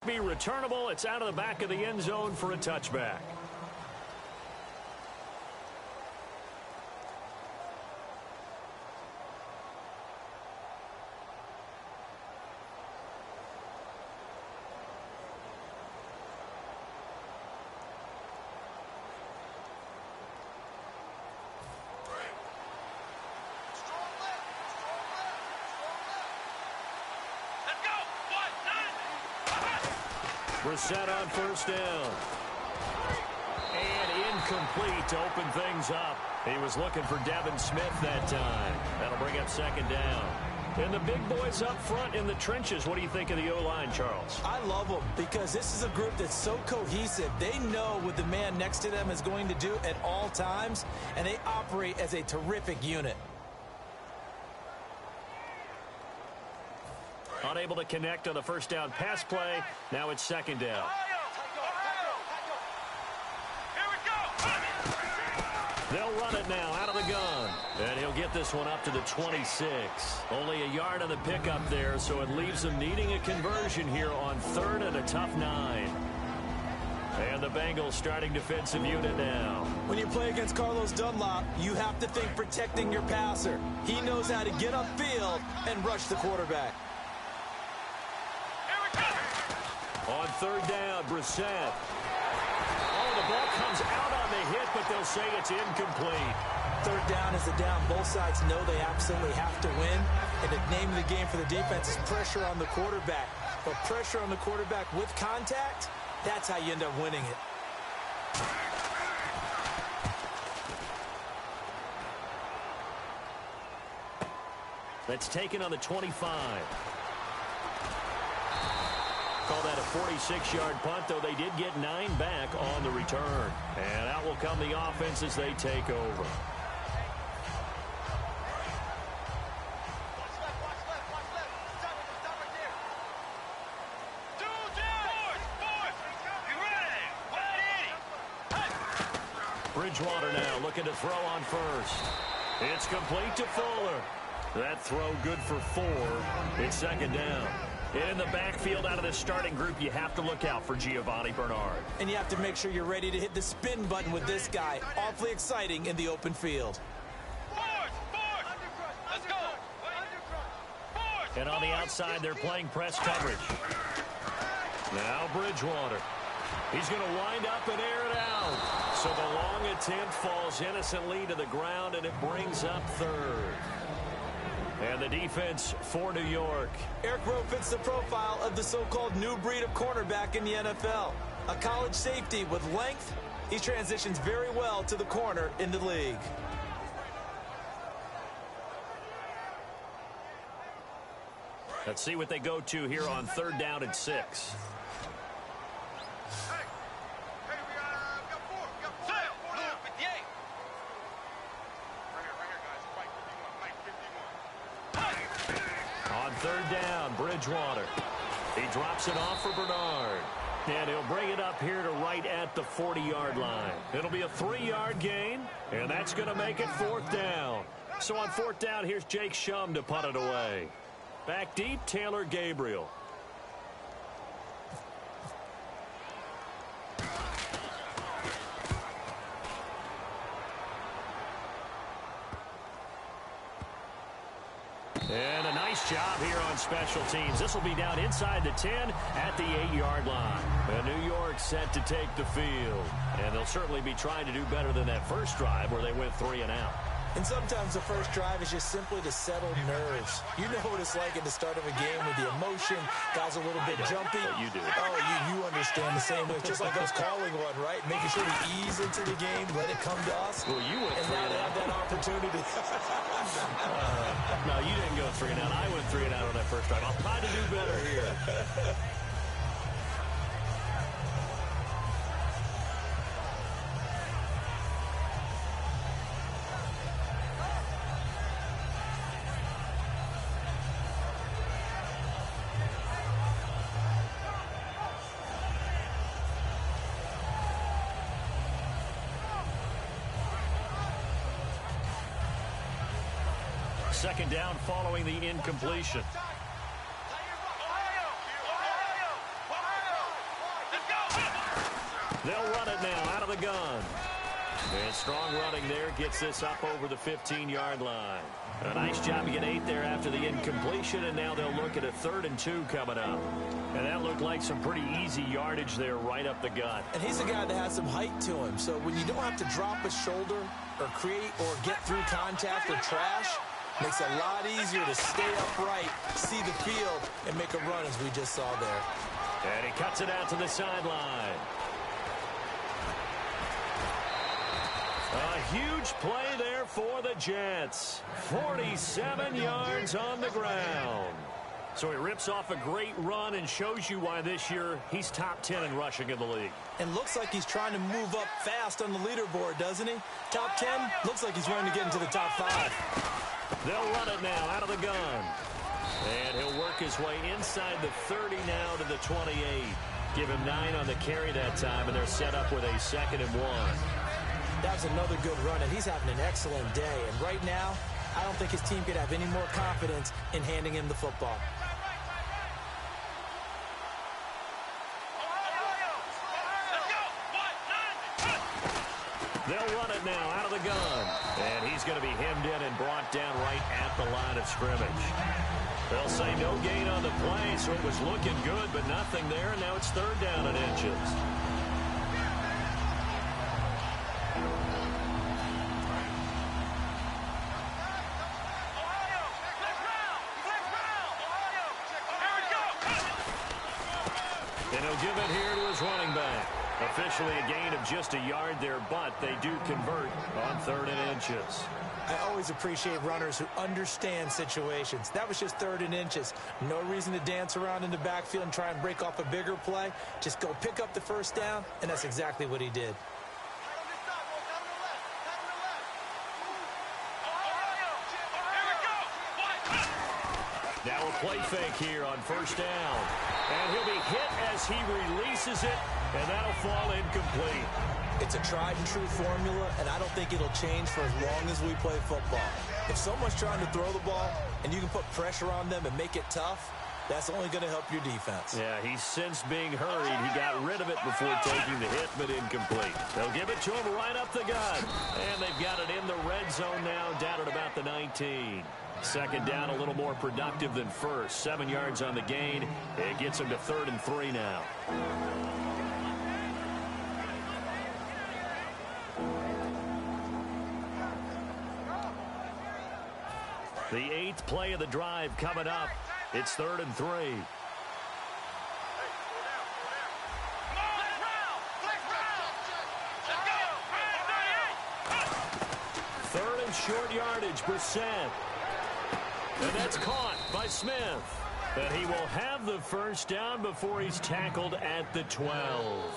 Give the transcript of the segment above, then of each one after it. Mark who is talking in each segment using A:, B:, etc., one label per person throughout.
A: Be returnable. It's out of the back of the end zone for a touchback. Brissett on first down. And incomplete to open things up. He was looking for Devin Smith that time. That'll bring up second down. And the big boys up front in the trenches. What do you think of the O-line, Charles?
B: I love them because this is a group that's so cohesive. They know what the man next to them is going to do at all times, and they operate as a terrific unit.
A: Unable to connect on the first down pass play. Now it's second down. They'll run it now out of the gun. And he'll get this one up to the 26. Only a yard on the pickup there, so it leaves them needing a conversion here on third and a tough 9. And the Bengals starting defensive unit now.
B: When you play against Carlos Dunlop, you have to think protecting your passer. He knows how to get upfield and rush the quarterback.
A: On third down, Brissett. Oh, the ball comes out on the hit, but they'll say it's incomplete.
B: Third down is the down. Both sides know they absolutely have to win. And the name of the game for the defense is pressure on the quarterback. But pressure on the quarterback with contact, that's how you end up winning it.
A: That's taken on the 25. Call that a 46-yard punt, though they did get 9 back on the return. And out will come the offense as they take over. Bridgewater now looking to throw on first. It's complete to Fuller. That throw good for 4. It's second down. In the backfield out of the starting group, you have to look out for Giovanni Bernard.
B: And you have to make sure you're ready to hit the spin button with this guy. Awfully exciting in the open field.
C: Let's go.
A: And on the outside, they're playing press coverage. Now Bridgewater. He's going to wind up and air it out. So the long attempt falls innocently to the ground, and it brings up third. And the defense for New York.
B: Eric Rowe fits the profile of the so-called new breed of cornerback in the NFL. A college safety with length. He transitions very well to the corner in the league.
A: Let's see what they go to here on 3rd down and 6. On 3rd down, Bridgewater. He drops it off for Bernard. And he'll bring it up here to right at the 40-yard line. It'll be a 3-yard gain, and that's going to make it 4th down. So on 4th down, here's Jake Shum to punt it away. Back deep, Taylor Gabriel. And a nice job here on special teams. This will be down inside the 10 at the 8-yard line. And New York set to take the field. And they'll certainly be trying to do better than that first drive where they went 3 and out.
B: And sometimes the first drive is just simply to settle nerves. You know what it's like at the start of a game with the emotion. Guys a little bit jumpy.
A: You do.
B: Oh, you understand the same way. It's just like us calling one, right? Making sure we ease into the game, let it come to us.
A: Well, you went 3
B: and now
A: and
B: they have
A: out.
B: that opportunity.
A: No, you didn't go 3 and out. I went 3 and out on that first drive. I'll try to do better here. Second down following the incompletion. They'll run it now out of the gun. And strong running there gets this up over the 15-yard line. A nice job to get 8 there after the incompletion, and now they'll look at a 3rd and 2 coming up. And that looked like some pretty easy yardage there right up the gut.
B: And he's a guy that has some height to him, so when you don't have to drop a shoulder or create or get through contact or trash, makes it a lot easier to stay upright, see the field, and make a run as we just saw there.
A: And he cuts it out to the sideline. A huge play there for the Jets. 47 yards on the ground. So he rips off a great run and shows you why this year he's top 10 in rushing in the league.
B: And looks like he's trying to move up fast on the leaderboard, doesn't he? Top 10, looks like he's running to get into the top 5.
A: They'll run it now out of the gun. And he'll work his way inside the 30 now to the 28. Give him 9 on the carry that time, and they're set up with a 2nd and 1.
B: That's another good run, and he's having an excellent day. And right now, I don't think his team could have any more confidence in handing him the football.
A: They'll run it now out of the gun. And he's going to be hemmed in and brought down right at the line of scrimmage. They'll say no gain on the play, so it was looking good, but nothing there, and now it's 3rd down and inches. And he'll give it here to his running back. Officially a gain of just a yard there, but they do convert on 3rd and inches.
B: I always appreciate runners who understand situations. That was just 3rd and inches. No reason to dance around in the backfield and try and break off a bigger play. Just go pick up the 1st down, and that's exactly what he did.
A: Now a play fake here on 1st down. And he'll be hit as he releases it, and that'll fall incomplete.
B: It's a tried-and-true formula, and I don't think it'll change for as long as we play football. If someone's trying to throw the ball and you can put pressure on them and make it tough, That's only going to help your defense.
A: Yeah, he's since being hurried. He got rid of it before taking the hit, but incomplete. They'll give it to him right up the gut. And they've got it in the red zone now, down at about the 19. Second down, a little more productive than first. 7 yards on the gain. It gets him to 3rd and 3 now. The 8th play of the drive coming up. It's 3rd and 3. Third and short yardage, Brissett. And that's caught by Smith. And he will have the first down before he's tackled at the 12.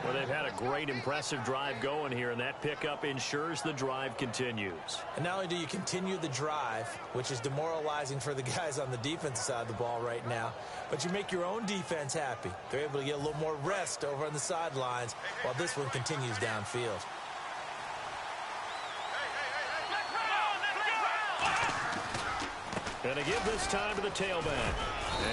A: Well, they've had a great, impressive drive going here, and that pickup ensures the drive continues.
B: And not only do you continue the drive, which is demoralizing for the guys on the defensive side of the ball right now, but you make your own defense happy. They're able to get a little more rest over on the sidelines while this one continues downfield.
A: And a give this time to the tailback.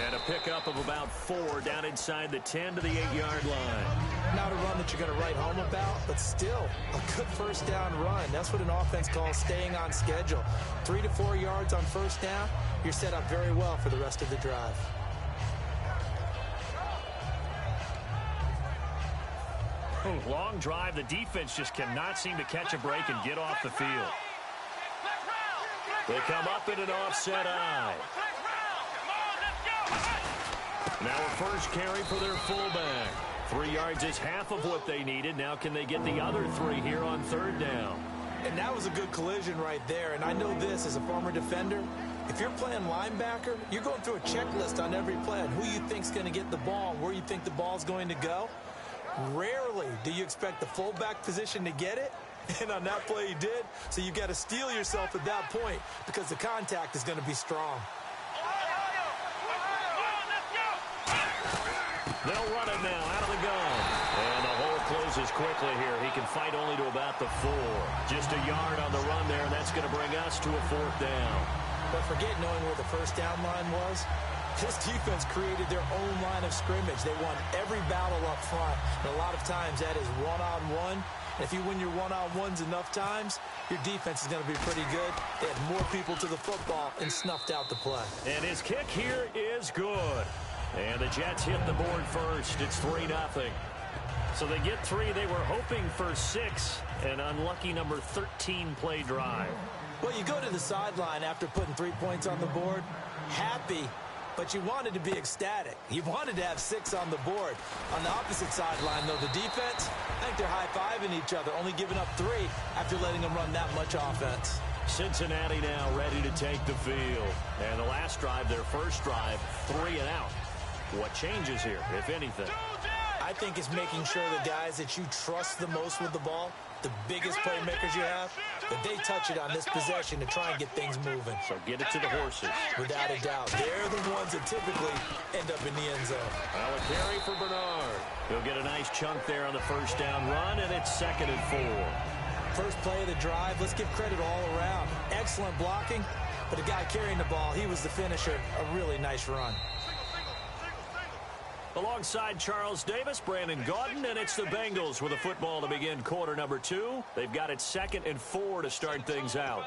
A: And a pickup of about 4 down inside the 10 to the 8-yard line.
B: Not a run that you're going to write home about, but still a good first down run. That's what an offense calls staying on schedule. 3 to 4 yards on first down, you're set up very well for the rest of the drive.
A: Long drive. The defense just cannot seem to catch a break and get off the field. They come up in an offset eye. Now a first carry for their fullback. 3 yards is half of what they needed. Now can they get the other 3 here on 3rd down?
B: And that was a good collision right there. And I know this as a former defender. If you're playing linebacker, you're going through a checklist on every play on who you think's going to get the ball and where you think the ball's going to go. Rarely do you expect the fullback position to get it. And on that play he did. So you've got to steel yourself at that point because the contact is going to be strong.
A: They'll run it now out of the gun. And the hole closes quickly here. He can fight only to about the 4. Just a yard on the run there, and that's going to bring us to a 4th down.
B: But forget knowing where the first down line was. This defense created their own line of scrimmage. They won every battle up front. And a lot of times that is one-on-one. And if you win your one-on-ones enough times, your defense is going to be pretty good. They had more people to the football and snuffed out the play.
A: And his kick here is good. And the Jets hit the board first. It's 3-0. So they get 3. They were hoping for 6. An unlucky number 13 play drive.
B: Well, you go to the sideline after putting 3 points on the board, happy, but you wanted to be ecstatic. You wanted to have 6 on the board. On the opposite sideline, though, the defense, I think they're high-fiving each other, only giving up 3 after letting them run that much offense.
A: Cincinnati now ready to take the field. And the last drive, their first drive, 3 and out. What changes here, if anything?
B: I think it's making sure the guys that you trust the most with the ball, the biggest playmakers you have, that they touch it on this possession to try and get things moving.
A: So get it to the horses.
B: Without a doubt. They're the ones that typically end up in the end zone.
A: Well, a carry for Bernard. He'll get a nice chunk there on the first down run, and it's 2nd and 4.
B: First play of the drive, let's give credit all around. Excellent blocking, but the guy carrying the ball, he was the finisher. A really nice run.
A: Alongside Charles Davis, Brandon Gaudin, and it's the Bengals with a football to begin quarter number 2. They've got it 2nd and 4 to start things out.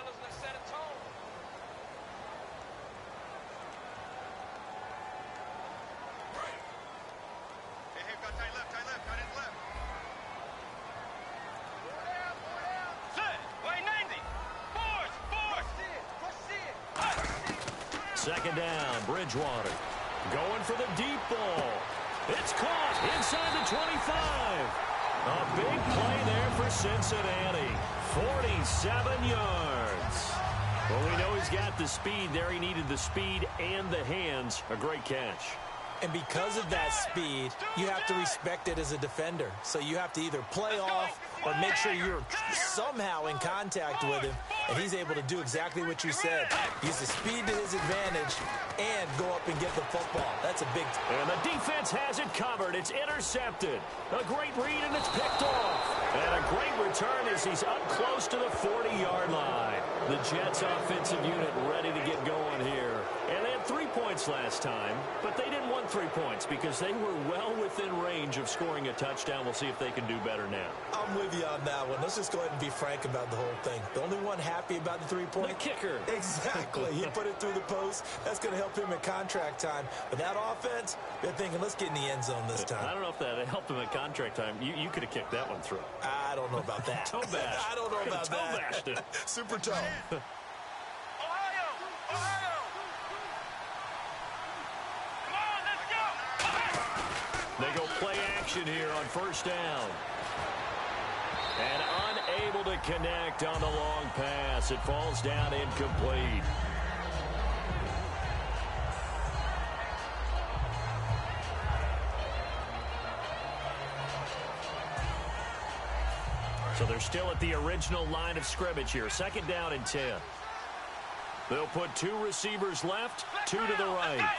A: Second down, Bridgewater. Going for the deep ball. It's caught inside the 25. A big play there for Cincinnati. 47 yards. Well, we know he's got the speed there. He needed the speed and the hands. A great catch.
B: And because of that speed, you have to respect it as a defender. So you have to either play off or make sure you're somehow in contact with him. And he's able to do exactly what you said. Use the speed to his advantage and go up and get the football. That's a big...
A: And the defense has it covered. It's intercepted. A great read, and it's picked off. And a great return as he's up close to the 40-yard line. The Jets offensive unit ready to get going here. And they have 3 points last time, but they didn't want 3 points because they were well within range of scoring a touchdown. We'll see if they can do better now.
B: I'm with you on that one. Let's just go ahead and be frank about the whole thing. The only one happy about the 3-point?
A: The kicker.
B: Exactly. He put it through the post. That's going to help him in contract time. But that offense, they're thinking, let's get in the end zone this time.
A: I don't know if that helped him at contract time. You could have kicked that one through.
B: I don't know about that.
A: Toe bash.
B: I don't know about that.
A: Toe bashed it.
B: Super toe.
A: They go play action here on first down. And unable to connect on the long pass. It falls down incomplete. So they're still at the original line of scrimmage here. Second down and 10. They'll put 2 receivers left, 2 to the right.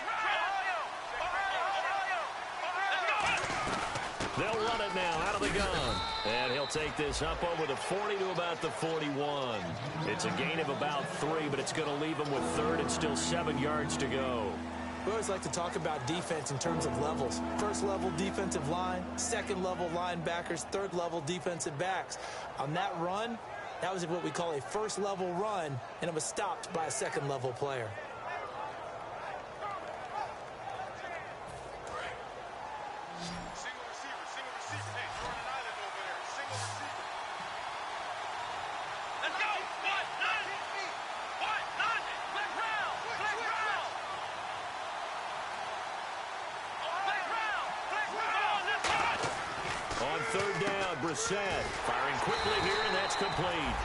A: They'll run it now out of the gun. And he'll take this up over the 40 to about the 41. It's a gain of about 3, but it's going to leave them with third and still 7 yards to go.
B: We always like to talk about defense in terms of levels. First level defensive line, second level linebackers, third level defensive backs. On that run, that was what we call a first level run, and it was stopped by a second level player.
A: Firing quickly here, and that's complete.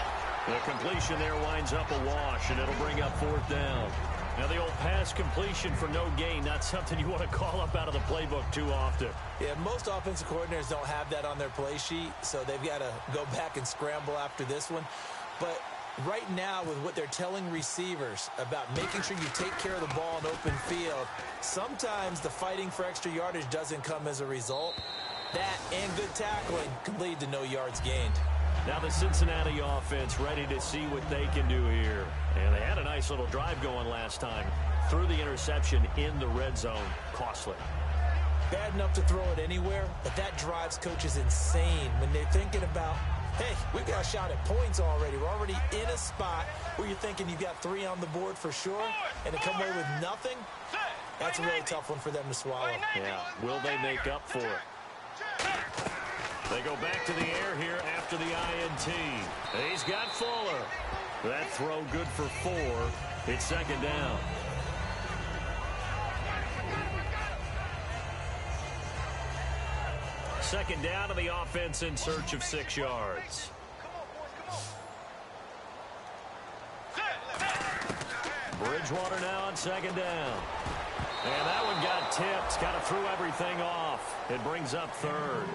A: The completion there winds up a wash, and it'll bring up fourth down. Now, the old pass completion for no gain, not something you want to call up out of the playbook too often.
B: Yeah, most offensive coordinators don't have that on their play sheet, so they've got to go back and scramble after this one. But right now, with what they're telling receivers about making sure you take care of the ball in open field, sometimes the fighting for extra yardage doesn't come as a result. That and good tackling can lead to no yards gained.
A: Now the Cincinnati offense ready to see what they can do here. And they had a nice little drive going last time. Threw the interception in the red zone. Costly.
B: Bad enough to throw it anywhere, but that drives coaches insane when they're thinking about, hey, we've got a shot at points already. We're already in a spot where you're thinking you've got 3 on the board for sure, and to come away with nothing, that's a really tough one for them to swallow.
A: Yeah, will they make up for it? They go back to the air here after the INT. He's got Fuller. That throw good for 4. It's second down. Second down to the offense in search of 6 yards. Bridgewater now on second down. And that one got tipped. Kind of threw everything off. It brings up third.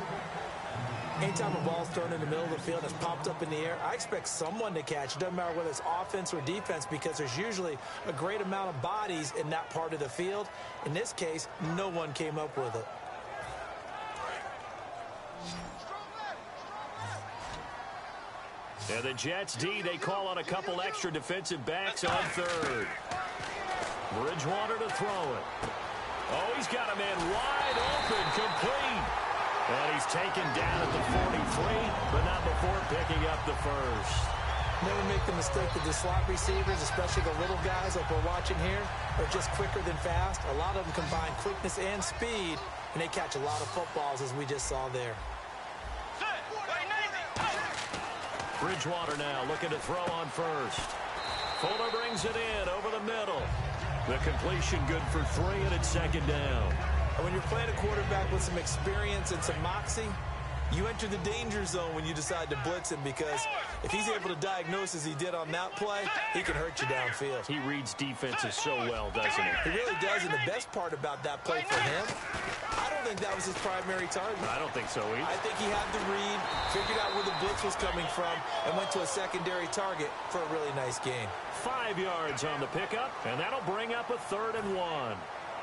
B: Anytime a ball's thrown in the middle of the field, it's popped up in the air, I expect someone to catch. It doesn't matter whether it's offense or defense because there's usually a great amount of bodies in that part of the field. In this case, no one came up with it.
A: And the Jets D, they call on a couple extra defensive backs on third. Bridgewater to throw it. Oh, he's got a man wide open, complete. And he's taken down at the 43, but not before picking up the first.
B: Never make the mistake that the slot receivers, especially the little guys like we're watching here, are just quicker than fast. A lot of them combine quickness and speed, and they catch a lot of footballs, as we just saw there.
A: Bridgewater now looking to throw on first. Fuller brings it in over the middle. The completion good for 3, and it's second down.
B: And when you're playing a quarterback with some experience and some moxie, you enter the danger zone when you decide to blitz him because if he's able to diagnose as he did on that play, he can hurt you downfield.
A: He reads defenses so well, doesn't he?
B: He really does, and the best part about that play for him, I don't think that was his primary target.
A: I don't think so either.
B: I think he had the read, figured out where the blitz was coming from, and went to a secondary target for a really nice gain.
A: 5 yards on the pickup, and that'll bring up a 3rd and 1.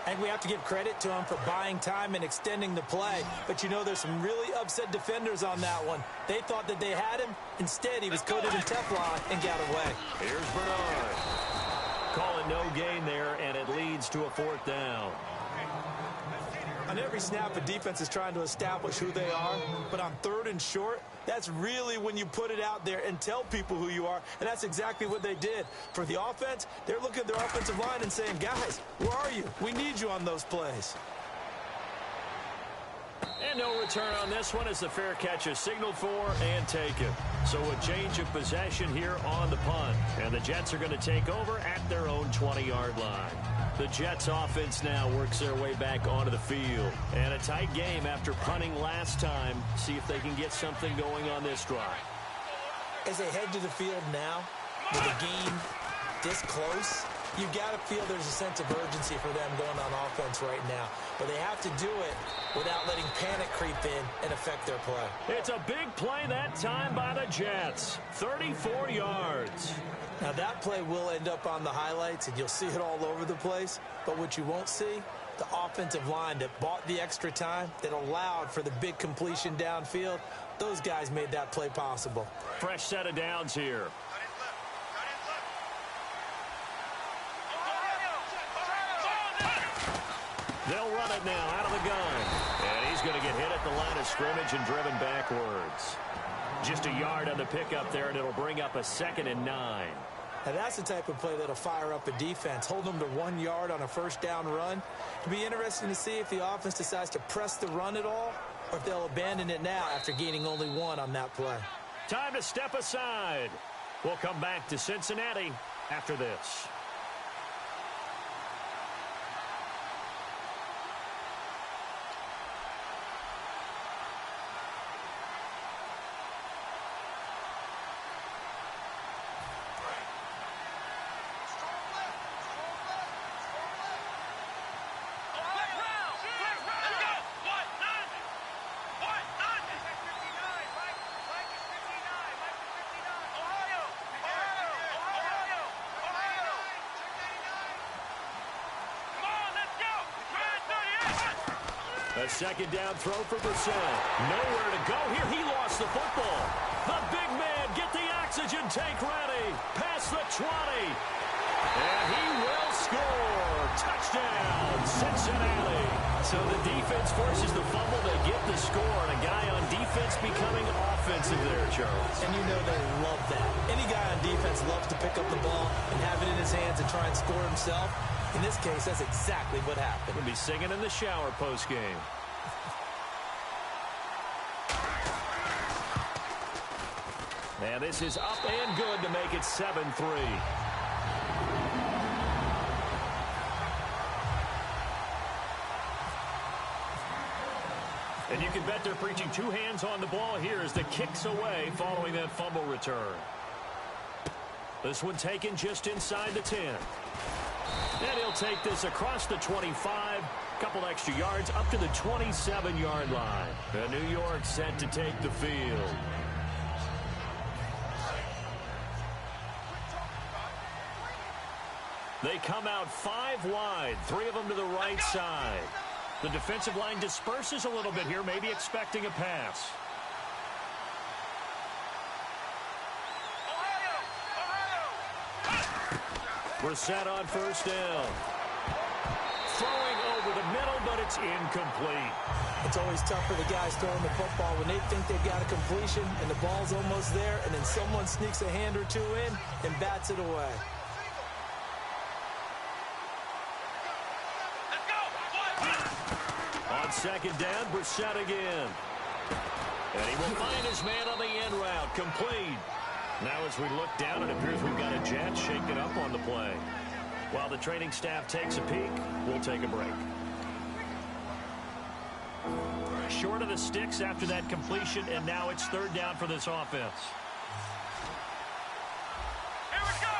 B: I think we have to give credit to him for buying time and extending the play. But, you know, there's some really upset defenders on that one. They thought that they had him. Instead, he was coated in Teflon and got away.
A: Here's Bernard. Calling no gain there, and it leads leads to a 4th down.
B: On every snap, a defense is trying to establish who they are, but on 3rd and short, that's really when you put it out there and tell people who you are, and that's exactly what they did. For the offense, they're looking at their offensive line and saying, guys, where are you? We need you on those plays.
A: And no return on this one as the fair catch is signaled for and taken. So a change of possession here on the punt. And the Jets are going to take over at their own 20-yard line. The Jets offense now works their way back onto the field. And a tight game after punting last time. See if they can get something going on this drive.
B: As they head to the field now, with the game this close, you got to feel there's a sense of urgency for them going on offense right now. But they have to do it without letting panic creep in and affect their play.
A: It's a big play that time by the Jets. 34 yards.
B: Now, that play will end up on the highlights, and you'll see it all over the place. But what you won't see, the offensive line that bought the extra time, that allowed for the big completion downfield, those guys made that play possible.
A: Fresh set of downs here. They'll run it now out of the gun. And he's going to get hit at the line of scrimmage and driven backwards. Just a yard on the pickup there, and it'll bring up a 2nd and 9.
B: Now, that's the type of play that'll fire up a defense. Hold them to 1 yard on a 1st down run. It'll be interesting to see if the offense decides to press the run at all or if they'll abandon it now after gaining only 1 on that play.
A: Time to step aside. We'll come back to Cincinnati after this. A 2nd down throw for Brissett. Nowhere to go here. He lost the football. The big man, get the oxygen tank ready. Past the 20. And he will score. Touchdown, Cincinnati. So the defense forces the fumble. They get the score. And a guy on defense becoming offensive there, Charles.
B: And you know they love that. Any guy on defense loves to pick up the ball and have it in his hands and try and score himself. In this case, that's exactly what happened.
A: We'll be singing in the shower post-game. And this is up and good to make it 7-3. And you can bet they're preaching 2 hands on the ball here as the kick's away following that fumble return. This one taken just inside the 10. And he'll take this across the 25, couple extra yards up to the 27-yard line. And New York set to take the field. They come out 5 wide, 3 of them to the right side. The defensive line disperses a little bit here, maybe expecting a pass. Brissett on 1st down. Throwing over the middle, but it's incomplete.
B: It's always tough for the guys throwing the football when they think they've got a completion and the ball's almost there, and then someone sneaks a hand or 2 in and bats it away.
A: On 2nd down, Brissett again. And he will find his man on the end route, complete. Now as we look down, it appears we've got a Jet shaken up on the play. While the training staff takes a peek, we'll take a break. Short of the sticks after that completion, and now it's 3rd down for this offense.
C: Here we go!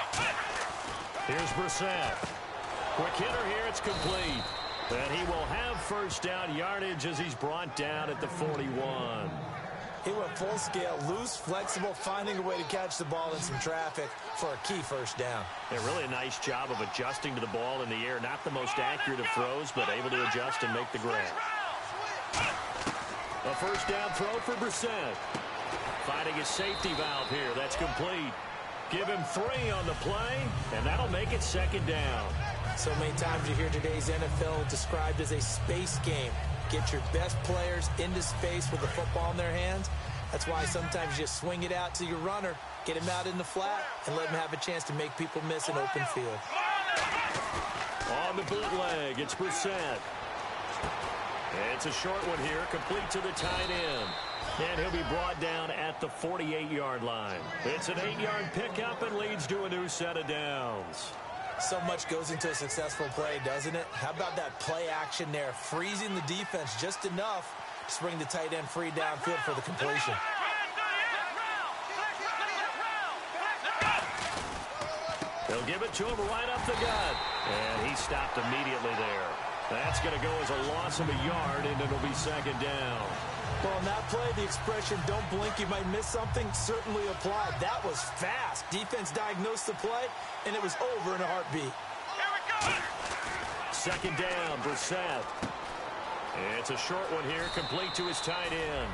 A: Here's Brissett. Quick hitter here, it's complete. And he will have 1st down yardage as he's brought down at the 41.
B: He went full scale, loose, flexible, finding a way to catch the ball in some traffic for a key 1st down.
A: Yeah, really a nice job of adjusting to the ball in the air. Not the most accurate of throws, but able to adjust and make the grab. A 1st down throw for Brissett. Finding his safety valve here. That's complete. Give him 3 on the play, and that'll make it 2nd down.
B: So many times you hear today's NFL described as a space game. Get your best players into space with the football in their hands. That's why sometimes you just swing it out to your runner, get him out in the flat, and let him have a chance to make people miss an open field.
A: On the bootleg, it's Brissett. It's a short one here, complete to the tight end. And he'll be brought down at the 48-yard line. It's an 8-yard pickup and leads to a new set of downs.
B: So much goes into a successful play, doesn't it? How about that play action there, freezing the defense just enough to bring the tight end free downfield for the completion.
A: They'll give it to him right up the gut. And he stopped immediately there. That's going to go as a loss of a yard, and it'll be second down.
B: Well, on that play, the expression, don't blink, you might miss something, certainly applied. That was fast. Defense diagnosed the play, and it was over in a heartbeat.
C: Here we go.
A: Second down, Brissett. It's a short one here, complete to his tight end.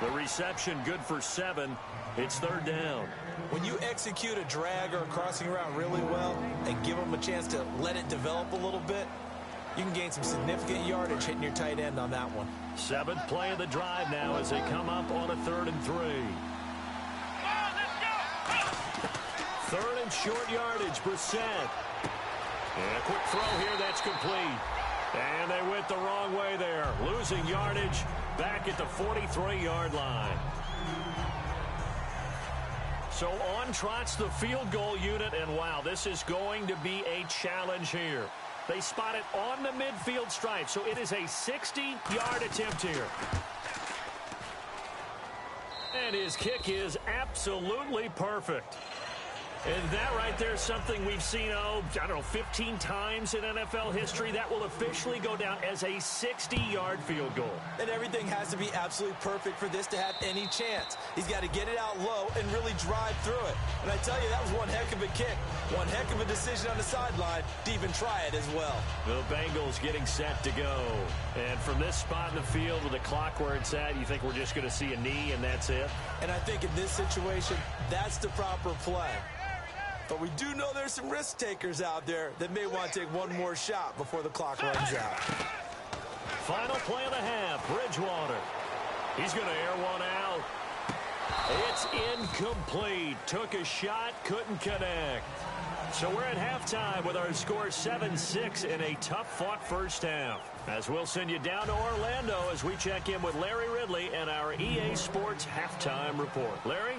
A: The reception good for 7. It's third down.
B: When you execute a drag or a crossing route really well and give them a chance to let it develop a little bit, you can gain some significant yardage hitting your tight end on that one.
A: 7th play of the drive now as they come up on a 3rd and 3. Third and short yardage, Brissett. And a quick throw here, that's complete. And they went the wrong way there, losing yardage back at the 43-yard line. So on trots the field goal unit, and wow, this is going to be a challenge here. They spot it on the midfield stripe, so it is a 60-yard attempt here. And his kick is absolutely perfect. And that right there is something we've seen, I don't know, 15 times in NFL history. That will officially go down as a 60-yard field goal.
B: And everything has to be absolutely perfect for this to have any chance. He's got to get it out low and really drive through it. And I tell you, that was one heck of a kick. One heck of a decision on the sideline to even try it as well.
A: The Bengals getting set to go. And from this spot in the field with the clock where it's at, you think we're just going to see a knee and that's it?
B: And I think in this situation, that's the proper play. But we do know there's some risk takers out there that may want to take one more shot before the clock runs out.
A: Final play of the half, Bridgewater. He's going to air one out. It's incomplete. Took a shot, couldn't connect. So we're at halftime with our score 7-6 in a tough-fought first half. As we'll send you down to Orlando as we check in with Larry Ridley and our EA Sports halftime report. Larry?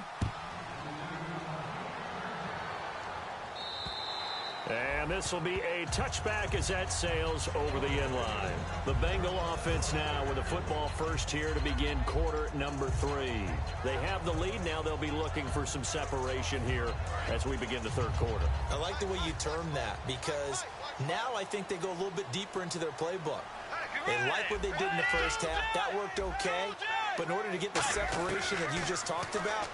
A: And this will be a touchback as that sails over the end line. The Bengal offense now with a football first here to begin quarter number 3. They have the lead. Now they'll be looking for some separation here as we begin the third quarter.
B: I like the way you term that because now I think they go a little bit deeper into their playbook. They like what they did in the first half. That worked okay. But in order to get the separation that you just talked about,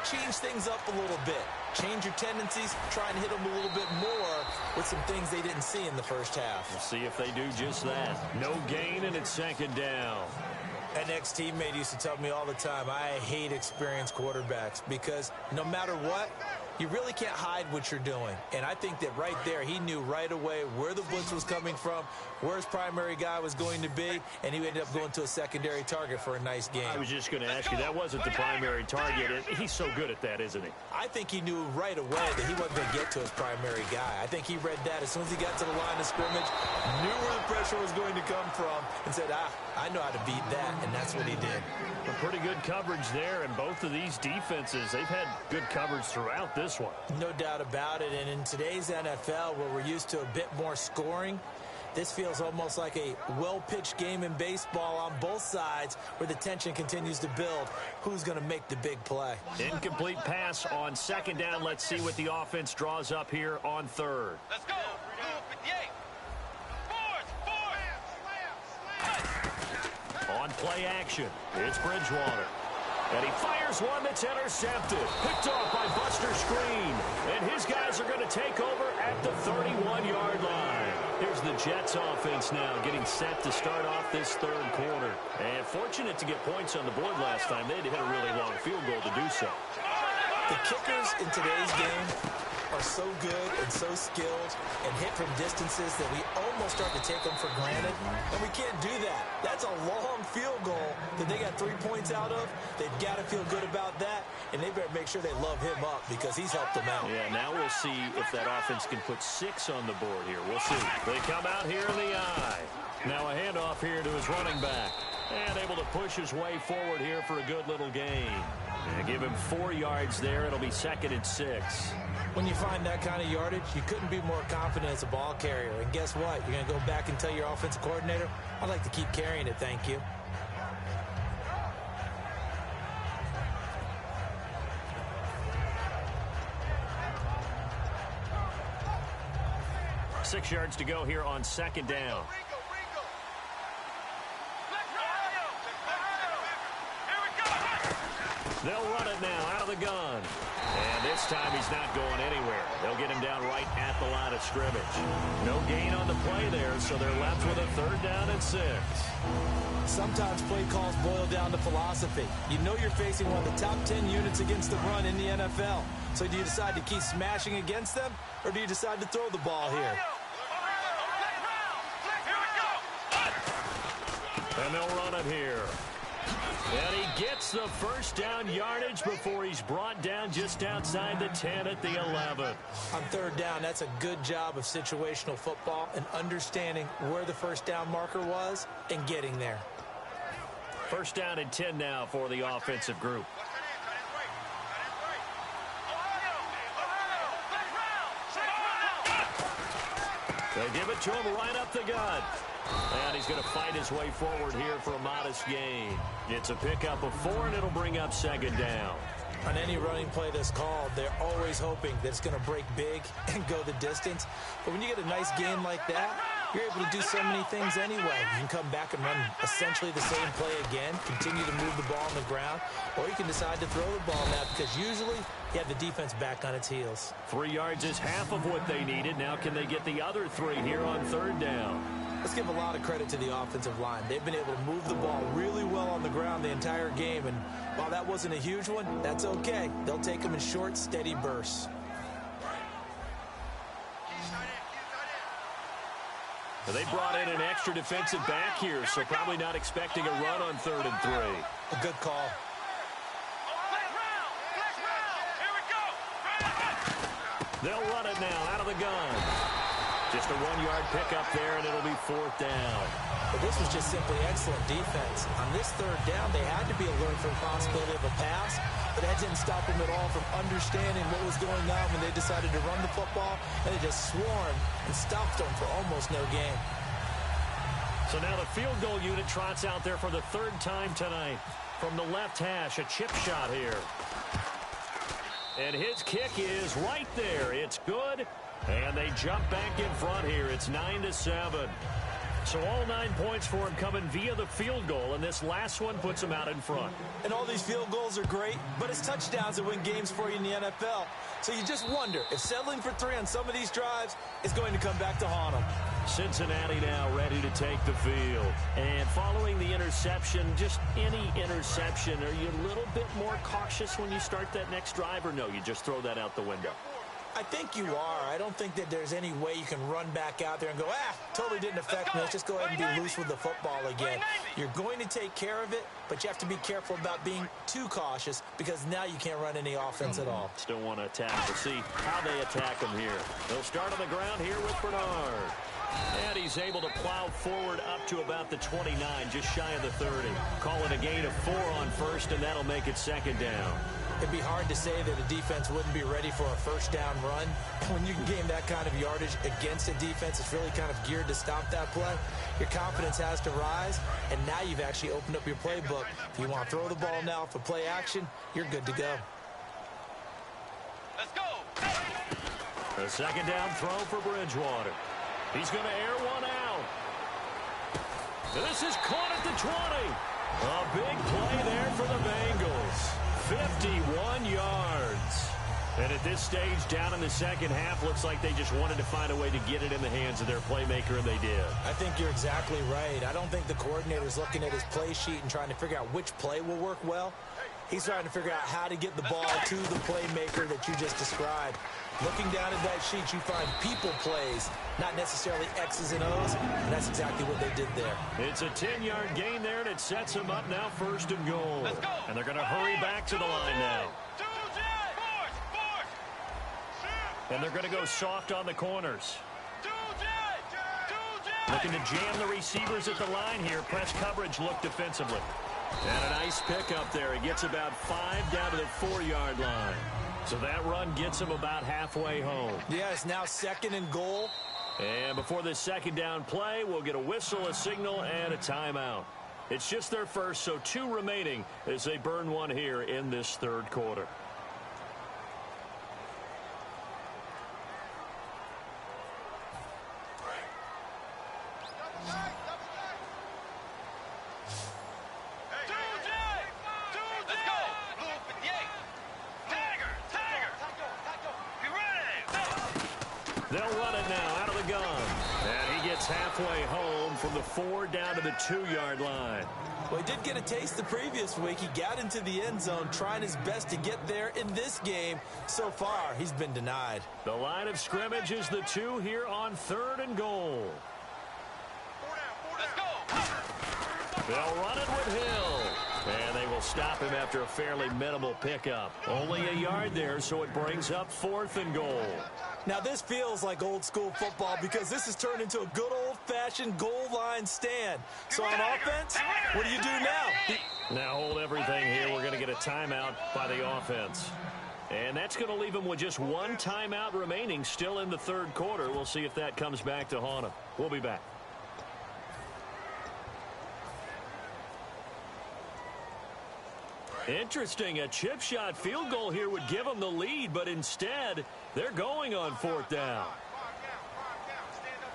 B: change things up a little bit. Change your tendencies, try and hit them a little bit more with some things they didn't see in the first half.
A: We'll see if they do just that. No gain, and it's second down.
B: An ex-teammate used to tell me all the time, I hate experienced quarterbacks because no matter what, you really can't hide what you're doing. And I think that right there, he knew right away where the blitz was coming from, where his primary guy was going to be, and he ended up going to a secondary target for a nice game.
A: I was just going to ask you, that wasn't the primary target. He's so good at that, isn't he?
B: I think he knew right away that he wasn't going to get to his primary guy. I think he read that as soon as he got to the line of scrimmage, knew where the pressure was going to come from, and said, I know how to beat that, and that's what he did.
A: A pretty good coverage there, and both of these defenses, they've had good coverage throughout this one.
B: No doubt about it, and in today's NFL, where we're used to a bit more scoring, this feels almost like a well-pitched game in baseball on both sides where the tension continues to build. Who's going to make the big play?
A: Incomplete pass on second down. Let's see what the offense draws up here on third.
C: Let's go. 58.
A: On play action, it's Bridgewater. And he fires one that's intercepted. Picked off by Buster Screen. And his guys are going to take over at the 31-yard line. Here's the Jets offense now getting set to start off this third quarter. And fortunate to get points on the board last time. They had to hit a really long field goal to do so.
B: The kickers in today's game are so good and so skilled and hit from distances that we almost start to take them for granted, and we can't do that. That's a long field goal that they got 3 points out of. They've got to feel good about that, and they better make sure they love him up because he's helped them out.
A: Yeah, now we'll see if that offense can put 6 on the board here. We'll see. They come out here in the eye. Now a handoff here to his running back. And able to push his way forward here for a good little gain. And give him 4 yards there. It'll be 2nd and 6.
B: When you find that kind of yardage, you couldn't be more confident as a ball carrier. And guess what? You're going to go back and tell your offensive coordinator, I'd like to keep carrying it, thank you.
A: Six yards to go here on 2nd down. They'll run it now out of the gun. And this time he's not going anywhere. They'll get him down right at the line of scrimmage. No gain on the play there, so they're left with a 3rd down and 6.
B: Sometimes play calls boil down to philosophy. You know you're facing one of the top 10 units against the run in the NFL. So do you decide to keep smashing against them, or do you decide to throw the ball here?
A: And they'll run it here. And he gets the 1st down yardage before he's brought down just outside the 10 at the 11.
B: On 3rd down, that's a good job of situational football and understanding where the 1st down marker was and getting there.
A: 1st down and 10 now for the offensive group. They give it to him right up the gut. And he's going to fight his way forward here for a modest gain. It's a pickup of 4, and it'll bring up 2nd down.
B: On any running play that's called, they're always hoping that it's going to break big and go the distance. But when you get a nice gain like that, you're able to do so many things anyway. You can come back and run essentially the same play again, continue to move the ball on the ground, or you can decide to throw the ball now because usually you have the defense back on its heels.
A: 3 yards is half of what they needed. Now can they get the other 3 here on 3rd down?
B: Let's give a lot of credit to the offensive line. They've been able to move the ball really well on the ground the entire game, and while that wasn't a huge one, that's okay. They'll take them in short, steady bursts.
A: They brought in an extra defensive back here, so probably not expecting a run on 3rd and 3.
B: A good call.
A: They'll run it now out of the gun. Just a 1-yard pickup there, and it'll be 4th down.
B: But this was just simply excellent defense. On this 3rd down, they had to be alert for the possibility of a pass, but that didn't stop them at all from understanding what was going on when they decided to run the football, and they just swarmed and stopped them for almost no gain.
A: So now the field goal unit trots out there for the 3rd time tonight. From the left hash, a chip shot here. And his kick is right there. It's good. And they jump back in front here. It's 9-7. So all 9 points for him coming via the field goal, and this last one puts him out in front.
B: And all these field goals are great, but it's touchdowns that win games for you in the NFL. So you just wonder if settling for 3 on some of these drives is going to come back to haunt them.
A: Cincinnati now ready to take the field. And following the interception, just any interception, are you a little bit more cautious when you start that next drive, or no, you just throw that out the window?
B: I think you are. I don't think that there's any way you can run back out there and go, totally didn't affect me. Let's just go ahead and be loose with the football again. You're going to take care of it, but you have to be careful about being too cautious because now you can't run any offense at all.
A: Still want to attack. We'll see how they attack him here. They'll start on the ground here with Bernard. And he's able to plow forward up to about the 29, just shy of the 30. Call it a gain of 4 on 1st, and that'll make it 2nd down.
B: It'd be hard to say that a defense wouldn't be ready for a 1st down run. When you can gain that kind of yardage against a defense, it's really kind of geared to stop that play. Your confidence has to rise, and now you've actually opened up your playbook. If you want to throw the ball now for play action, you're good to go.
C: Let's go.
A: A 2nd down throw for Bridgewater. He's going to air one out. This is caught at the 20. A big play there for the Bengals. 51 yards. And at this stage, down in the 2nd half, looks like they just wanted to find a way to get it in the hands of their playmaker, and they did.
B: I think you're exactly right. I don't think the coordinator's looking at his play sheet and trying to figure out which play will work well. He's trying to figure out how to get the ball to the playmaker that you just described. Looking down at that sheet, you find people plays, not necessarily X's and O's, and that's exactly what they did there.
A: It's a 10-yard gain there, and it sets them up now 1st and goal.
C: Let's go.
A: And they're going to hurry back to the line now. And they're going to go soft on the corners. Looking to jam the receivers at the line here. Press coverage look defensively. And a nice pickup there. He gets about 5 down to the 4-yard line. So that run gets him about halfway home.
B: Yeah, it's now 2nd and goal.
A: And before this 2nd down play, we'll get a whistle, a signal, and a timeout. It's just their first, so 2 remaining as they burn one here in this 3rd quarter. They'll run it now out of the gun. And he gets halfway home from the 4 down to the 2-yard line.
B: Well, he did get a taste the previous week. He got into the end zone, trying his best to get there in this game. So far, he's been denied.
A: The line of scrimmage is the 2 here on 3rd and goal.
C: Let's go.
A: They'll run it with Hill. And they will stop him after a fairly minimal pickup. Only a yard there, so it brings up 4th and goal.
B: Now, this feels like old school football because this has turned into a good old-fashioned goal line stand. So on offense, what do you do now?
A: Now hold everything here. We're going to get a timeout by the offense. And that's going to leave him with just 1 timeout remaining still in the 3rd quarter. We'll see if that comes back to haunt him. We'll be back. Interesting. A chip shot field goal here would give them the lead, but instead, they're going on 4th down.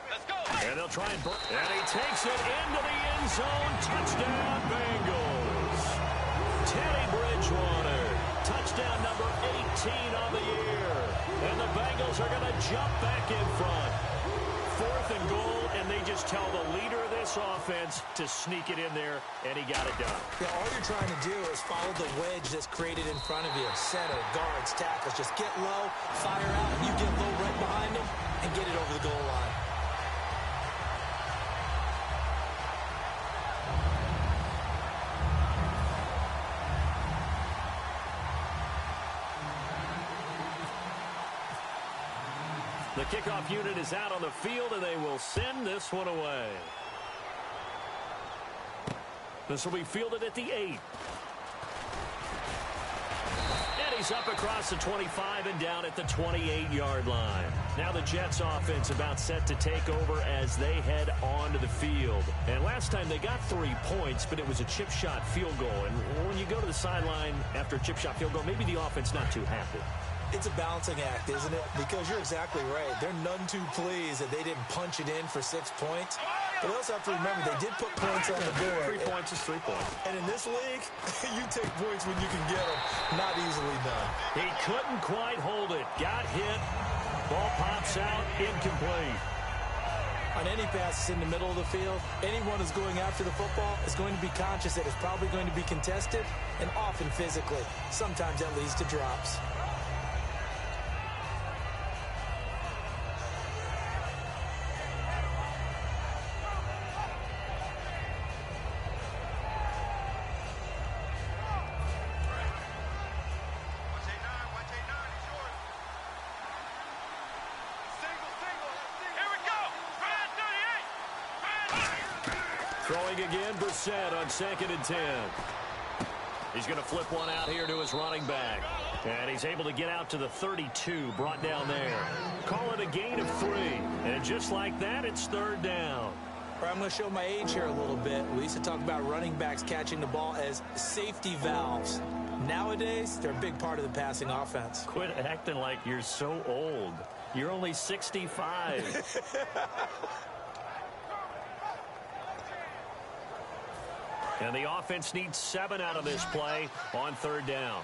C: Let's go.
A: And they'll try and he takes it into the end zone. Touchdown, Bengals. Teddy Bridgewater. Touchdown number 18 on the year. And the Bengals are going to jump back in front. 4th and goal, and they just tell the leader of this offense to sneak it in there, and he got it done.
B: Yeah, all you're trying to do is follow the wedge that's created in front of you. Center, guards, tackles. Just get low, fire out, and you get low right behind them and get it over the goal line.
A: The kickoff unit is out on the field, and they will send this one away. This will be fielded at the 8. And he's up across the 25 and down at the 28-yard line. Now the Jets offense about set to take over as they head onto the field. And last time they got 3 points, but it was a chip shot field goal. And when you go to the sideline after a chip shot field goal, maybe the offense not too happy.
B: It's a balancing act, isn't it? Because you're exactly right. They're none too pleased that they didn't punch it in for 6 points. But they also have to remember they did put points on the board.
A: 3 points is 3 points.
B: And in this league, you take points when you can get them. Not easily done.
A: He couldn't quite hold it. Got hit. Ball pops out. Incomplete.
B: On any passes in the middle of the field, anyone who's going after the football is going to be conscious that it's probably going to be contested, and often physically. Sometimes that leads to drops.
A: Throwing again, Brissett on 2nd and 10. He's going to flip one out here to his running back. And he's able to get out to the 32, brought down there. Call it a gain of 3. And just like that, it's 3rd down.
B: I'm going to show my age here a little bit. We used to talk about running backs catching the ball as safety valves. Nowadays, they're a big part of the passing offense.
A: Quit acting like you're so old. You're only 65. And the offense needs 7 out of this play on 3rd down.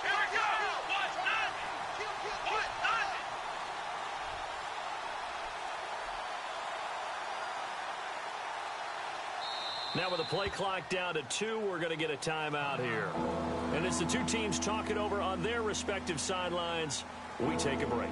C: Here we go. Watch
A: Now with the play clock down to 2, we're going to get a timeout here. And as the two teams talk it over on their respective sidelines, we take a break.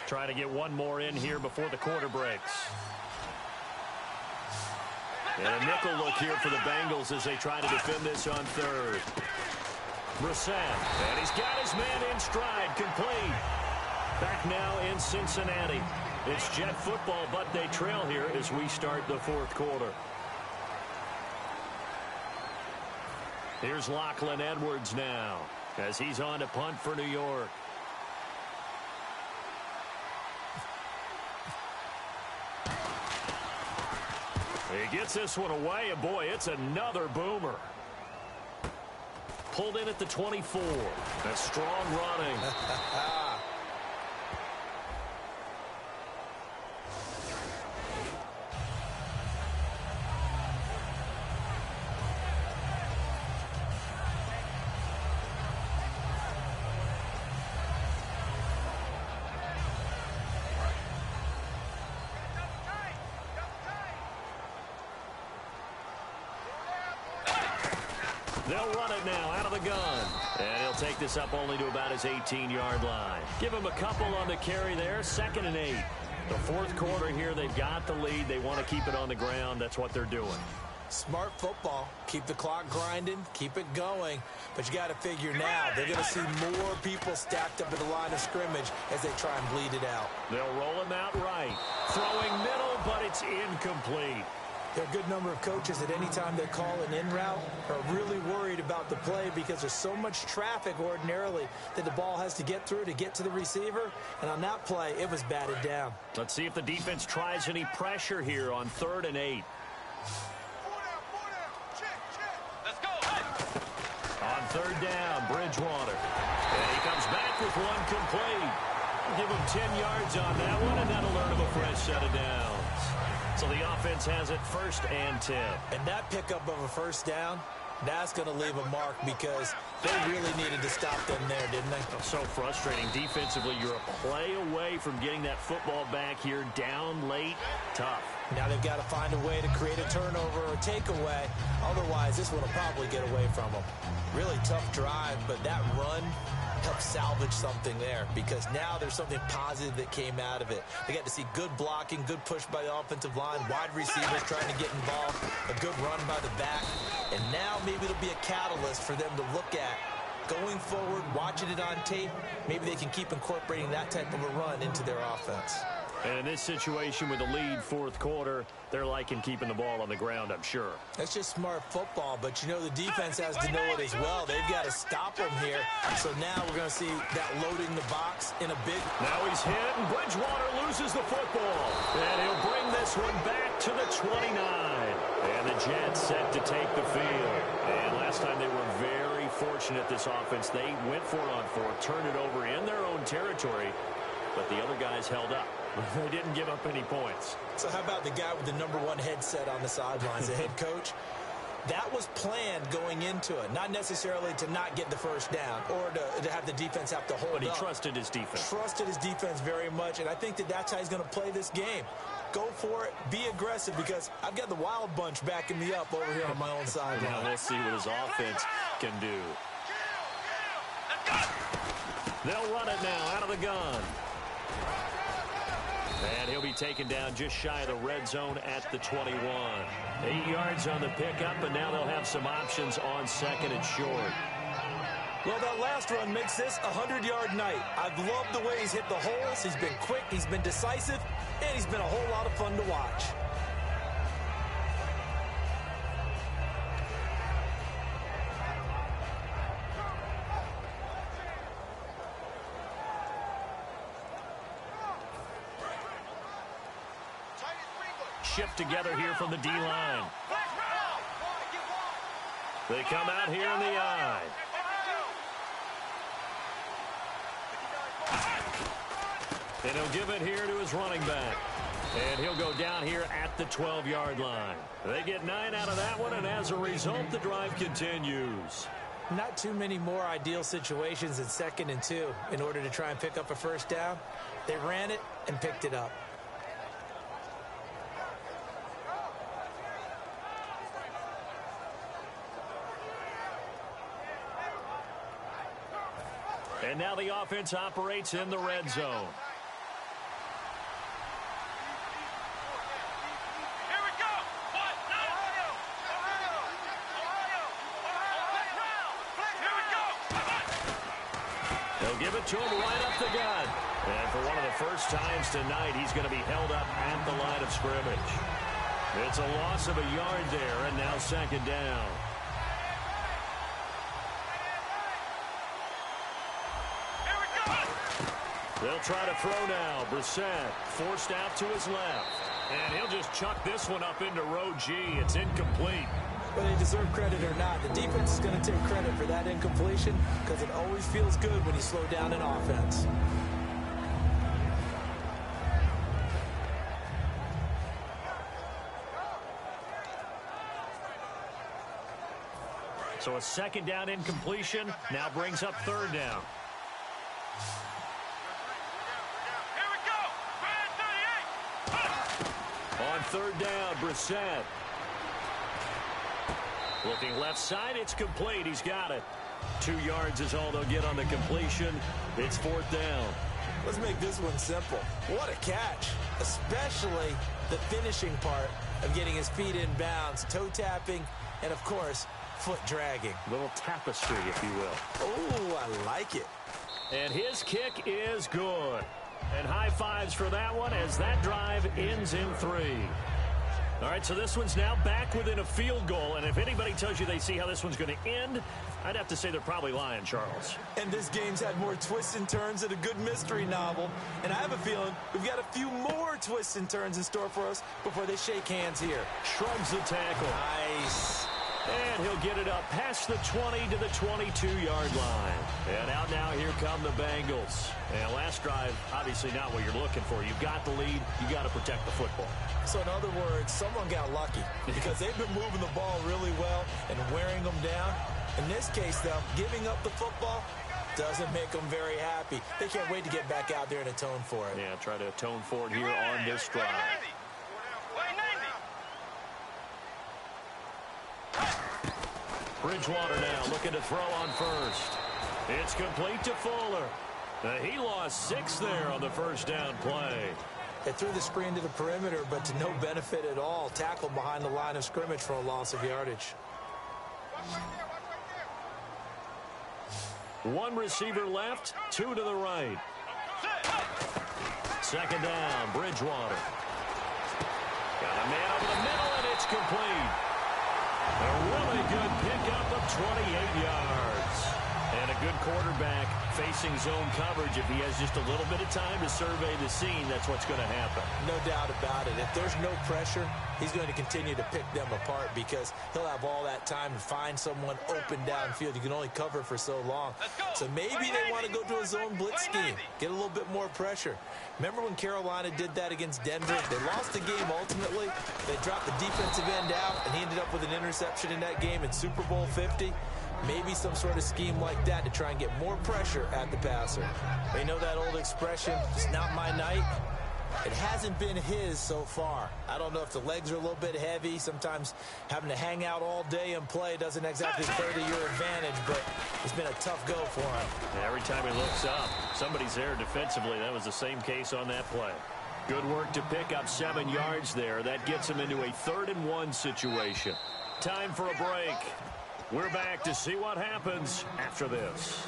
A: Trying to get one more in here before the quarter breaks. And a nickel look here for the Bengals as they try to defend this on third. Brissett, and he's got his man in stride, complete. Back now in Cincinnati. It's Jet football, but they trail here as we start the fourth quarter. Here's Lachlan Edwards now as he's on to punt for New York. He gets this one away, and boy, it's another boomer. Pulled in at the 24. That's strong running. They'll run it now out of the gun. And he'll take this up only to about his 18-yard line. Give him a couple on the carry there. 2nd and 8. The fourth quarter here, they've got the lead. They want to keep it on the ground. That's what they're doing.
B: Smart football. Keep the clock grinding. Keep it going. But you got to figure now, they're going to see more people stacked up at the line of scrimmage as they try and bleed it out.
A: They'll roll him out right. Throwing middle, but it's incomplete.
B: There are a good number of coaches that any time they call an in route are really worried about the play because there's so much traffic ordinarily that the ball has to get through to get to the receiver. And on that play, it was batted down.
A: Let's see if the defense tries any pressure here on 3rd and 8.
C: Let's go.
A: On 3rd down, Bridgewater. And he comes back with one complete. Give him 10 yards on that one, and that'll earn him a fresh set of downs. So the offense has it 1st and 10.
B: And that pickup of a 1st down, that's going to leave a mark because they really needed to stop them there, didn't they?
A: So frustrating. Defensively, you're a play away from getting that football back here down late. Tough.
B: Now they've got to find a way to create a turnover or a takeaway. Otherwise, this one will probably get away from them. Really tough drive, but that run help salvage something there because now there's something positive that came out of it. They got to see good blocking, good push by the offensive line, wide receivers trying to get involved, a good run by the back, and now maybe it'll be a catalyst for them to look at going forward, watching it on tape. Maybe they can keep incorporating that type of a run into their offense.
A: And in this situation with the lead 4th quarter, they're liking keeping the ball on the ground, I'm sure.
B: That's just smart football, but you know the defense has to know it as well. They've got to stop them here. So now we're going to see that loading the box in a big...
A: Now he's hit, and Bridgewater loses the football. And he'll bring this one back to the 29. And the Jets set to take the field. And last time they were very fortunate, this offense. They went for it on 4th, turned it over in their own territory, but the other guys held up. They didn't give up any points.
B: So how about the guy with the #1 headset on the sidelines, the head coach? That was planned going into it, not necessarily to not get the 1st down or to have the defense have to hold up.
A: But he trusted his defense.
B: Trusted his defense very much, and I think that that's how he's going to play this game. Go for it, be aggressive, because I've got the wild bunch backing me up over here on my own sideline.
A: Now let's see what his offense can do. They'll run it now out of the gun. And he'll be taken down just shy of the red zone at the 21. 8 yards on the pickup, and now they'll have some options on 2nd and short.
B: Well, that last run makes this a 100-yard night. I've loved the way he's hit the holes. He's been quick, he's been decisive, and he's been a whole lot of fun to watch.
A: shift together here from the D-line. They come out here in the I. And he'll give it here to his running back. And he'll go down here at the 12-yard line. They get 9 out of that one, and as a result, the drive continues.
B: Not too many more ideal situations in 2nd and 2 in order to try and pick up a first down. They ran it and picked it up.
A: And now the offense operates in the red zone. They'll give it to him right up the gut. And for one of the first times tonight, he's going to be held up at the line of scrimmage. It's a loss of a yard there, and now 2nd down. They'll try to throw now. Brissett forced out to his left. And he'll just chuck this one up into row G. It's incomplete.
B: Whether they deserve credit or not, the defense is going to take credit for that incompletion because it always feels good when you slow down an offense.
A: So a 2nd down incompletion now brings up 3rd down. On 3rd down, Brissett. Looking left side, it's complete. He's got it. 2 yards is all they'll get on the completion. It's 4th down.
B: Let's make this one simple. What a catch, especially the finishing part of getting his feet in bounds, toe tapping, and, of course, foot dragging.
A: Little tapestry, if you will.
B: Oh, I like it.
A: And his kick is good. And high fives for that one as that drive ends in 3. All right, so this one's now back within a field goal. And if anybody tells you they see how this one's going to end, I'd have to say they're probably lying, Charles.
B: And this game's had more twists and turns than a good mystery novel. And I have a feeling we've got a few more twists and turns in store for us before they shake hands here.
A: Shrugs the tackle.
B: Nice.
A: And he'll get it up past the 20 to the 22-yard line. And out now, here come the Bengals. And last drive, obviously not what you're looking for. You've got the lead. You got to protect the football.
B: So in other words, someone got lucky because they've been moving the ball really well and wearing them down. In this case, though, giving up the football doesn't make them very happy. They can't wait to get back out there and atone for it.
A: Yeah, try to atone for it here on this drive. Bridgewater now looking to throw on first. It's complete to Fuller. He lost 6 there on the first down play.
B: They threw the screen to the perimeter, but to no benefit at all. Tackled behind the line of scrimmage for a loss of yardage.
A: 1 receiver left, 2 to the right. 2nd down, Bridgewater. Got a man over the middle, and it's complete. A really good pickup of 28 yards. And a good quarterback facing zone coverage. If he has just a little bit of time to survey the scene, that's what's going to happen.
B: No doubt about it. If there's no pressure, he's going to continue to pick them apart because he'll have all that time to find someone open downfield. You can only cover for so long. So maybe they want to go to a zone blitz scheme, get a little bit more pressure. Remember when Carolina did that against Denver? They lost the game ultimately. They dropped the defensive end out, and he ended up with an interception in that game in Super Bowl 50. Maybe some sort of scheme like that to try and get more pressure at the passer. They know that old expression, it's not my night. It hasn't been his so far. I don't know if the legs are a little bit heavy. Sometimes having to hang out all day and play doesn't exactly play to your advantage, but it's been a tough go for him.
A: Yeah, every time he looks up, somebody's there defensively. That was the same case on that play. Good work to pick up 7 yards there. That gets him into a 3rd and 1 situation. Time for a break. We're back to see what happens after this.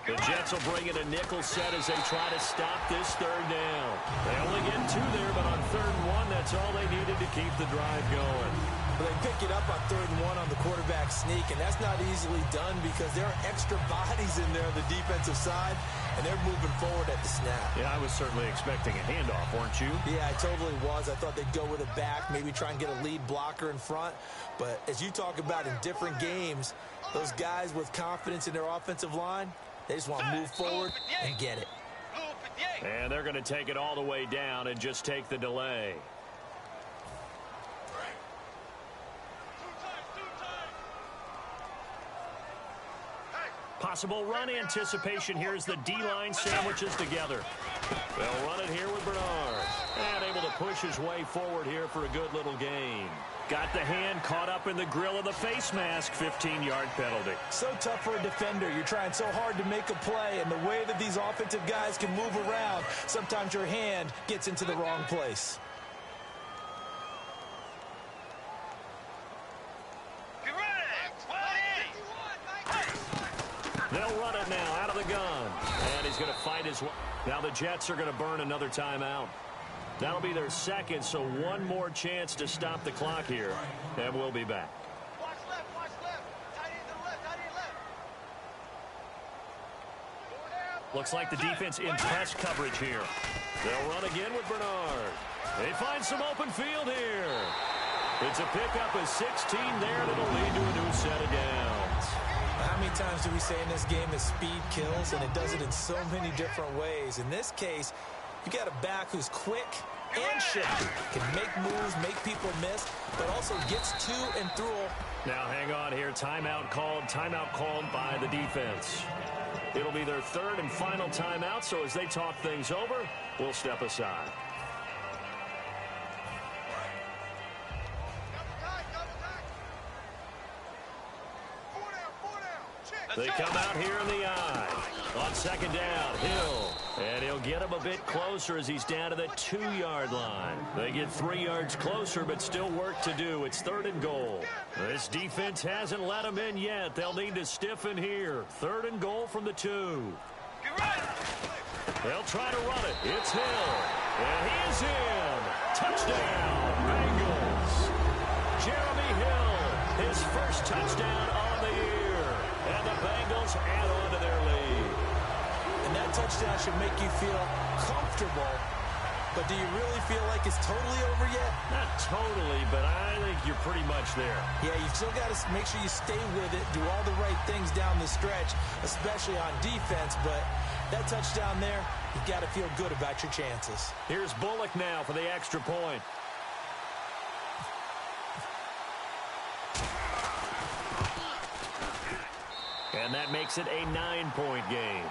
A: The Jets will bring in a nickel set as they try to stop this 3rd down. They only get 2 there, but on 3rd and 1, that's all they needed to keep the drive going.
B: But they pick it up on 3rd and 1 on the quarterback sneak, and that's not easily done because there are extra bodies in there on the defensive side, and they're moving forward at the snap.
A: Yeah, I was certainly expecting a handoff, weren't you?
B: Yeah, I totally was. I thought they'd go with it back, maybe try and get a lead blocker in front. But as you talk about in different games, those guys with confidence in their offensive line, they just want to move forward and get it.
A: And they're going to take it all the way down and just take the delay. Possible run anticipation here as the D-line sandwiches together. They'll run it here with Bernard. And able to push his way forward here for a good little gain. Got the hand caught up in the grill of the face mask. 15-yard penalty.
B: So tough for a defender. You're trying so hard to make a play, and the way that these offensive guys can move around, sometimes your hand gets into the wrong place.
A: They'll run it now out of the gun. And he's going to fight his way. Now the Jets are going to burn another timeout. That'll be their second, so one more chance to stop the clock here. And we'll be back.
C: Watch left, watch left. Tight end to the left, tight end left.
A: Looks like the defense in press coverage here. They'll run again with Bernard. They find some open field here. It's a pickup of 16 there that'll lead to a new set of downs.
B: How many times do we say in this game that speed kills, and it does it in so many different ways? In this case, you got a back who's quick and shifty, can make moves, make people miss, but also gets to and through.
A: Now hang on here. Timeout called by the defense. It'll be their third and final timeout, so as they talk things over, we'll step aside. They come out here in the eye. On second down, Hill. And he'll get him a bit closer as he's down to the 2-yard line. They get 3 yards closer, but still work to do. It's 3rd and goal. This defense hasn't let them in yet. They'll need to stiffen here. 3rd and goal from the 2. They'll try to run it. It's Hill. And he is in. Touchdown, Bengals. Jeremy Hill, his first touchdown on the year. And the Bengals add on to their lead.
B: And that touchdown should make you feel comfortable. But do you really feel like it's totally over yet?
A: Not totally, but I think you're pretty much there.
B: Yeah, you've still got to make sure you stay with it, do all the right things down the stretch, especially on defense. But that touchdown there, you've got to feel good about your chances.
A: Here's Bullock now for the extra point. And that makes it a 9-point game.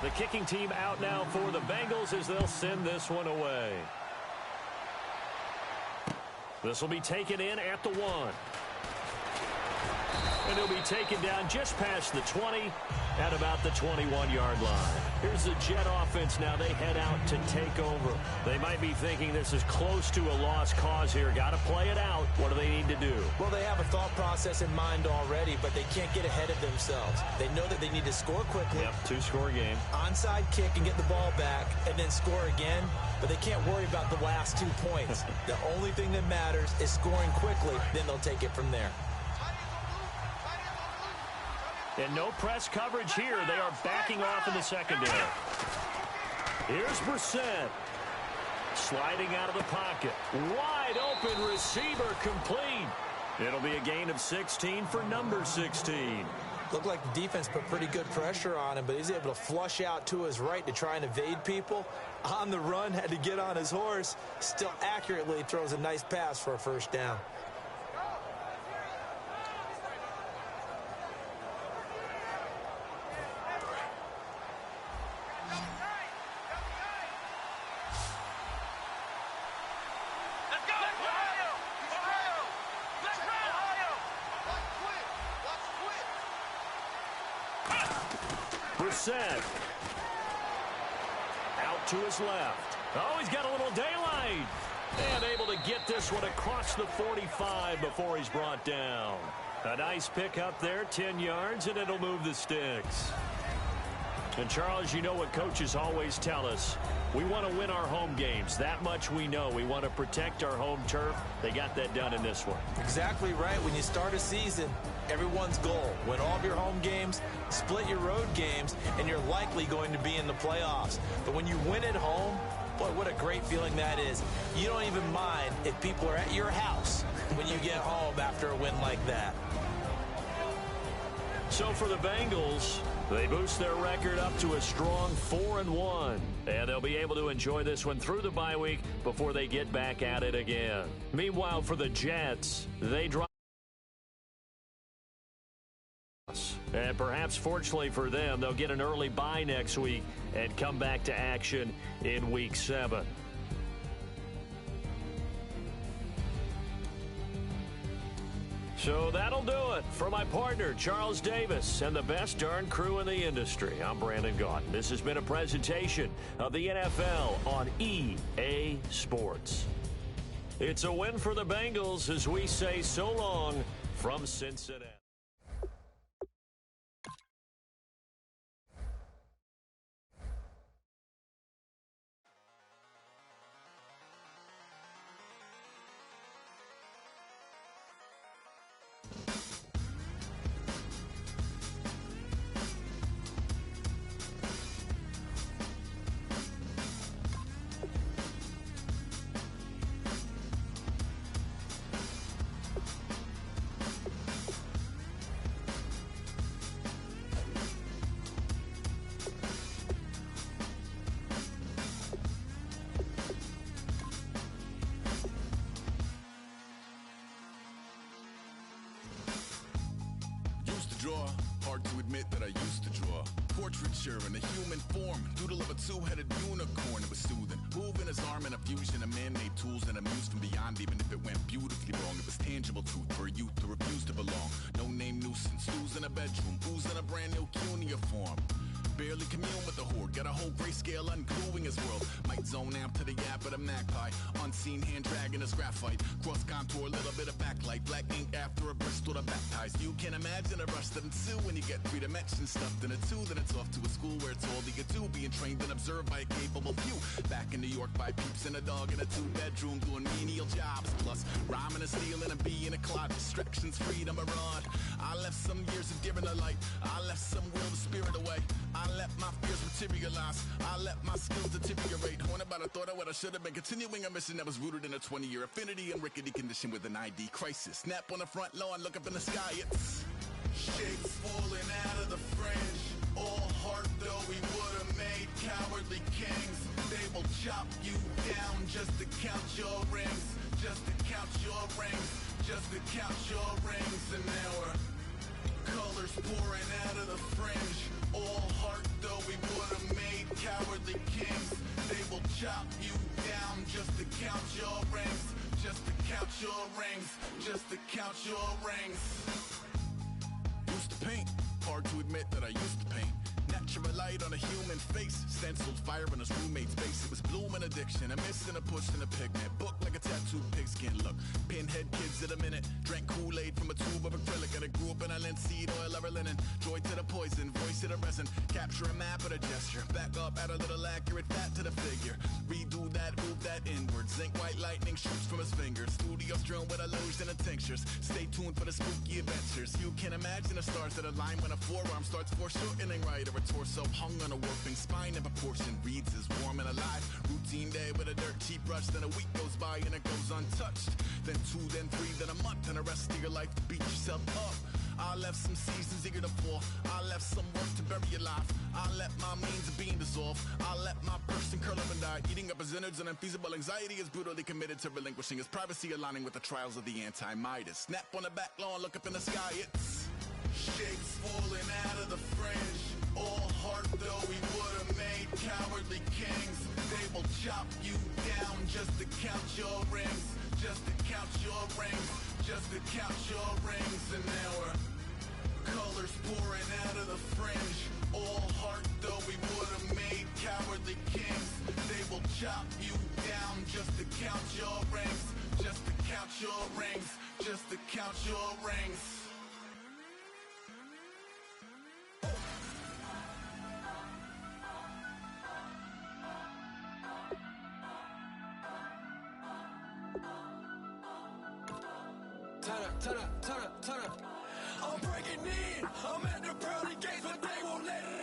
A: The kicking team out now for the Bengals as they'll send this one away. This will be taken in at the 1. And he'll be taken down just past the 20 at about the 21-yard line. Here's the Jet offense now. They head out to take over. They might be thinking this is close to a lost cause here. Got to play it out. What do they need to do?
B: Well, they have a thought process in mind already, but they can't get ahead of themselves. They know that they need to score quickly.
A: Yep, 2-score game.
B: Onside kick and get the ball back and then score again. But they can't worry about the last 2 points. The only thing that matters is scoring quickly. Then they'll take it from there.
A: And no press coverage here. They are backing off in the secondary. Here's Brissett. Sliding out of the pocket. Wide open receiver complete. It'll be a gain of 16 for number 16.
B: Looked like the defense put pretty good pressure on him, but he's able to flush out to his right to try and evade people. On the run, had to get on his horse. Still accurately throws a nice pass for a first down.
A: Out to his left. Oh, he's got a little daylight. And able to get this one across the 45 before he's brought down. A nice pick up there, 10 yards, and it'll move the sticks. And, Charles, you know what coaches always tell us. We want to win our home games. That much we know. We want to protect our home turf. They got that done in this one.
B: Exactly right. When you start a season, everyone's goal, win all of your home games, split your road games, and you're likely going to be in the playoffs. But when you win at home, boy, what a great feeling that is. You don't even mind if people are at your house when you get home after a win like that.
A: So for the Bengals, they boost their record up to a strong 4-1. And they'll be able to enjoy this one through the bye week before they get back at it again. Meanwhile, for the Jets, they drop. And perhaps fortunately for them, they'll get an early bye next week and come back to action in Week 7. So that'll do it for my partner, Charles Davis, and the best darn crew in the industry. I'm Brandon Gaudin. This has been a presentation of the NFL on EA Sports. It's a win for the Bengals as we say so long from Cincinnati.
D: Hard to admit that I used to draw portraiture in a human form, doodle of a two-headed unicorn. It was soothing, moving his arm in a fusion of man-made tools and amused from beyond. Even if it went beautifully wrong, it was tangible truth for a youth to refuse to belong. No name nuisance, who's in a bedroom, who's in a brand new cuneiform. Barely commune with the horde, got a whole grayscale ungluing his world. Might zone out to the yap of the magpie, unseen hand dragging his graphite. Cross contour, little bit of backlight, black ink after a Bristol to baptize. You can imagine a rush that ensue when you get three dimensions stuffed in a two. Then it's off to a school where it's all that you do, being trained and observed by a capable few. Back in New York by peeps and a dog in a two-bedroom doing menial jobs. Plus rhyming and stealing and being a clod, distractions, freedom, a rod. I left some years of giving a light, I left some will the spirit away. I let my fears materialize, I let my skills deteriorate. Horn about a thought of what I should have been, continuing a mission that was rooted in a 20-year affinity and rickety condition with an ID crisis. Snap on the front lawn, look up in the sky, it's shapes falling out of the fringe. All heart though we would have made cowardly kings. They will chop you down just to count your rings, just to count your rings, just to count your rings. And now we're colors pouring out of the fringe. All heart though we would have made cowardly kings. They will chop you down just to count your rings, just to count your rings, just to count your rings. Used to paint, hard to admit that I used to paint. Natural light on a human face, stenciled fire in his roommate's face. It was blooming addiction, a missing a push and a pigment. Book like a tattooed pigskin look. Pinhead kids in a minute, drank Kool-Aid from a tube of acrylic. And I grew up in a linseed oil ever linen. Joy to the poison, voice to the resin. Capture a map of a gesture. Back up, add a little accurate fat to the figure. Redo that, move that inward. Zinc white lightning shoots from his fingers. Studio strewn with illusion and tinctures. Stay tuned for the spooky adventures. You can imagine the stars that align when a forearm starts foreshortening right. Or a torso hung on a warping spine in proportion. Reads as warm and alive. Routine day with a dirt cheap brush. Then a week goes by and it goes untouched. Then 2, then 3, then a month. And the rest of your life to beat yourself up. I left some seasons eager to fall. I left some work to bury your life. I let my means of being dissolved. I let my person curl up and die. Eating up his innards and unfeasible anxiety is brutally committed to relinquishing his privacy, aligning with the trials of the anti-Midas. Snap on the back lawn, look up in the sky. It's shapes falling out of the fringe. All heart though we would have made cowardly kings. They will chop you down just to count your rings, just to count your rings, just to count your rings. And now we're colors pouring out of the fringe. All heart though we would have made cowardly kings. chop you down just to count your rings, just to count your rings, just to count your rings.
E: Turn up. I'm breaking in. I'm at the pearly gates, but they won't let it